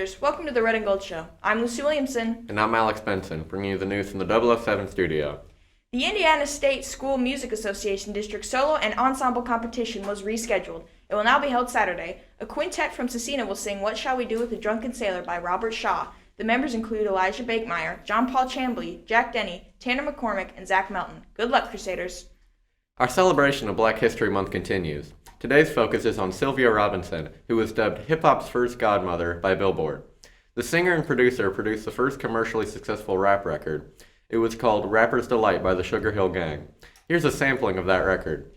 Crusaders. Welcome to the Red and Gold Show. I'm Lucy Williamson. And I'm Alex Benson, bringing you the news from the 007 studio. The Indiana State School Music Association District Solo and Ensemble Competition was rescheduled. It will now be held Saturday. A quintet from Scecina will sing What Shall We Do with a Drunken Sailor by Robert Shaw. The members include Elijah Bakemeyer, John Paul Chambly, Jack Denny, Tanner McCormick, and Zach Melton. Good luck, Crusaders. Our celebration of Black History Month continues. Today's focus is on Sylvia Robinson, who was dubbed hip-hop's first godmother by Billboard. The singer and producer produced the first commercially successful rap record. It was called Rapper's Delight by the Sugar Hill Gang. Here's a sampling of that record.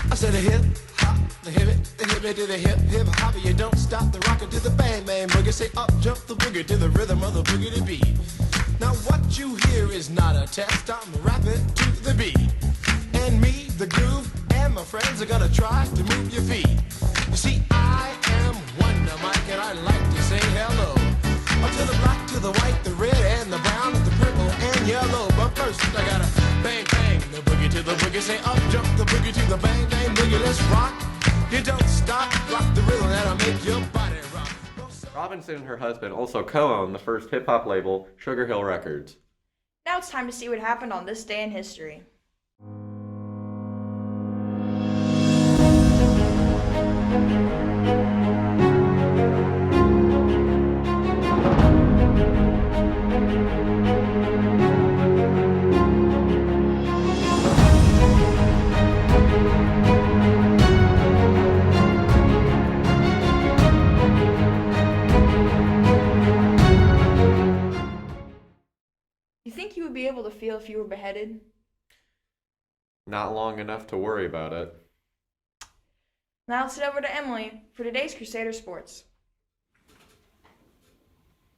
I said a hip hop, the hip it to the hip hop, you don't stop the rocker to the bang bang boogie. Say up jump the boogie to the rhythm of the boogie to beat. Now what you hear is not a test, I'm rapping to the beat. And me, the groove, and my friends are gonna try to move your feet. You see, I am Wonder Mike and I like to say hello. Up to the black, to the white, the red, and the brown, the purple, and yellow. But first I gotta bang bang the boogie to the boogie. Say up jump the boogie to the bang bang boogie. Let's rock. You don't stop, rock the rhythm that'll make your body rock. Robinson and her husband also co-own the first hip-hop label, Sugar Hill Records. Now it's time to see what happened on this day in history. You think you would be able to feel if you were beheaded? Not long enough to worry about it. Now let's head over to Emily for today's Crusader Sports.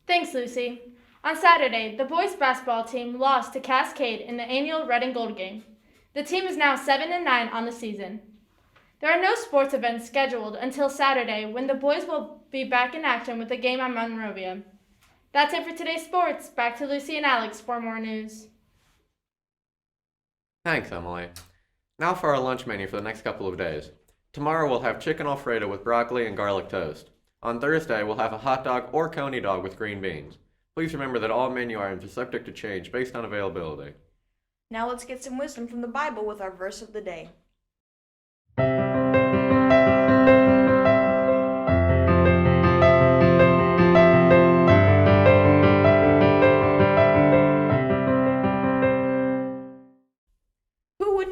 Thanks, Lucy. On Saturday, the boys basketball team lost to Cascade in the annual Red and Gold game. The team is now 7-9 on the season. There are no sports events scheduled until Saturday, when the boys will be back in action with a game on Monrovia. That's it for today's sports. Back to Lucy and Alex for more news. Thanks, Emily. Now for our lunch menu for the next couple of days. Tomorrow we'll have chicken Alfredo with broccoli and garlic toast. On Thursday we'll have a hot dog or coney dog with green beans. Please remember that all menu items are subject to change based on availability. Now let's get some wisdom from the Bible with our verse of the day.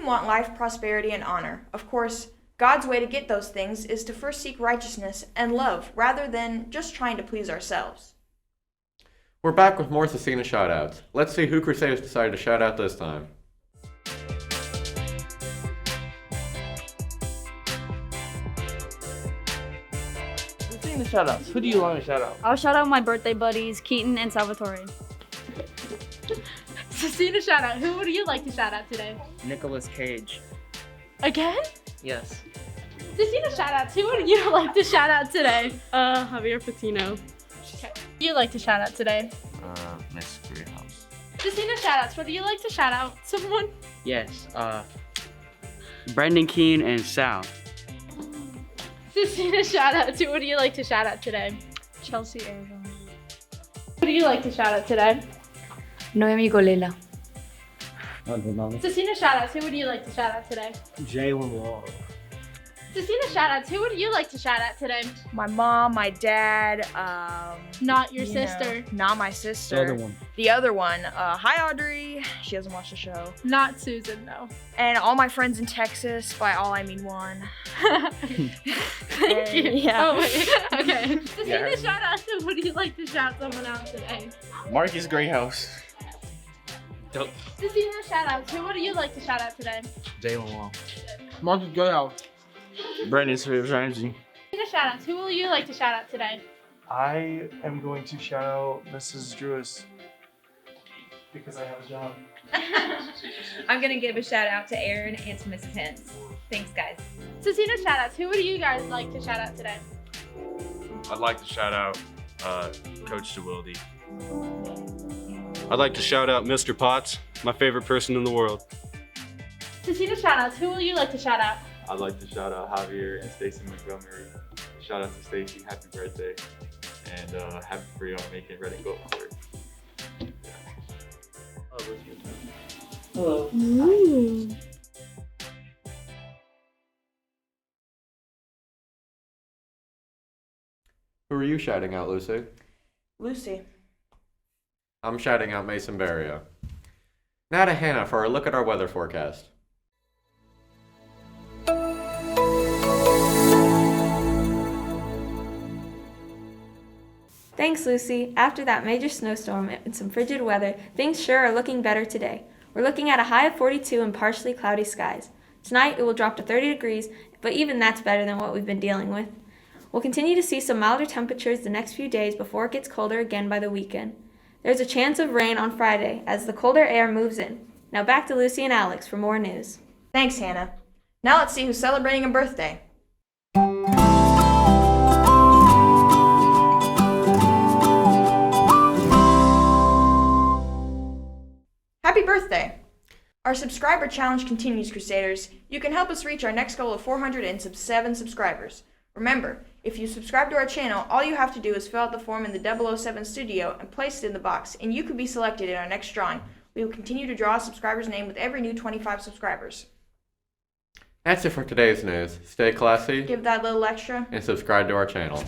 Want life, prosperity, and honor. Of course, God's way to get those things is to first seek righteousness and love rather than just trying to please ourselves. We're back with more Scecina shoutouts. Let's see who Crusaders decided to shout out this time. Scecina shoutouts. Who do you want to shout out? I'll shout out my birthday buddies, Keaton and Salvatore. Scecina shout out. Who would you like to shout out today? Nicolas Cage. Again? Yes. Scecina shout outs. Who would you like to shout out today? Javier Patino. Okay. Who would you like to shout out today? Miss Greenhouse. Scecina shout outs. Would you like to shout out someone? Yes. Brendan Keane and Sal. Scecina shout outs. Who would you like to shout out today? Chelsea Arizona. Who would you like to shout out today? Noemi Golela. Scecina shout outs. Who would you like to shout out today? Jalen Wall. Scecina shout outs. Who would you like to shout out today? My mom, my dad, Not your sister. Not my sister. The other one. The other one. Hi Audrey. She doesn't watch the show. Not Susan, no. And all my friends in Texas. By all I mean one. Thank you. Yeah. Oh, wait. Okay. Scecina Yeah. shout outs. Who would you like to shout someone out today? Marcus Greyhouse. Scecina shout outs. Who would you like to shout out today? Jalen Wall. Marcus Greyhouse. Brandon Smith Ramsey. Scecina shout outs. Who will you like to shout out today? I am going to shout out Mrs. Drewis because I have a job. I'm gonna give a shout out to Aaron and to Mrs. Hens. Thanks, guys. Scecina shout outs. Who would you guys like to shout out today? I'd like to shout out Coach DeWilde. I'd like to shout out Mr. Potts, my favorite person in the world. Scecina shout outs. Who will you like to shout out? I'd like to shout out Javier and Stacy Montgomery. Shout out to Stacy, happy birthday, and happy for y'all making Red and Gold Court. Hello. Who are you shouting out, Lucy? Lucy. I'm shouting out Mason Barrio. Now to Hannah for a look at our weather forecast. Thanks, Lucy. After that major snowstorm and some frigid weather, things sure are looking better today. We're looking at a high of 42 and partially cloudy skies. Tonight, it will drop to 30 degrees, but even that's better than what we've been dealing with. We'll continue to see some milder temperatures the next few days before it gets colder again by the weekend. There's a chance of rain on Friday as the colder air moves in. Now back to Lucy and Alex for more news. Thanks, Hannah. Now let's see who's celebrating a birthday. Happy birthday! Our subscriber challenge continues, Crusaders. You can help us reach our next goal of 407 subscribers. Remember, if you subscribe to our channel, all you have to do is fill out the form in the 007 studio and place it in the box, and you could be selected in our next drawing. We will continue to draw a subscriber's name with every new 25 subscribers. That's it for today's news. Stay classy Give that little extra. and subscribe to our channel.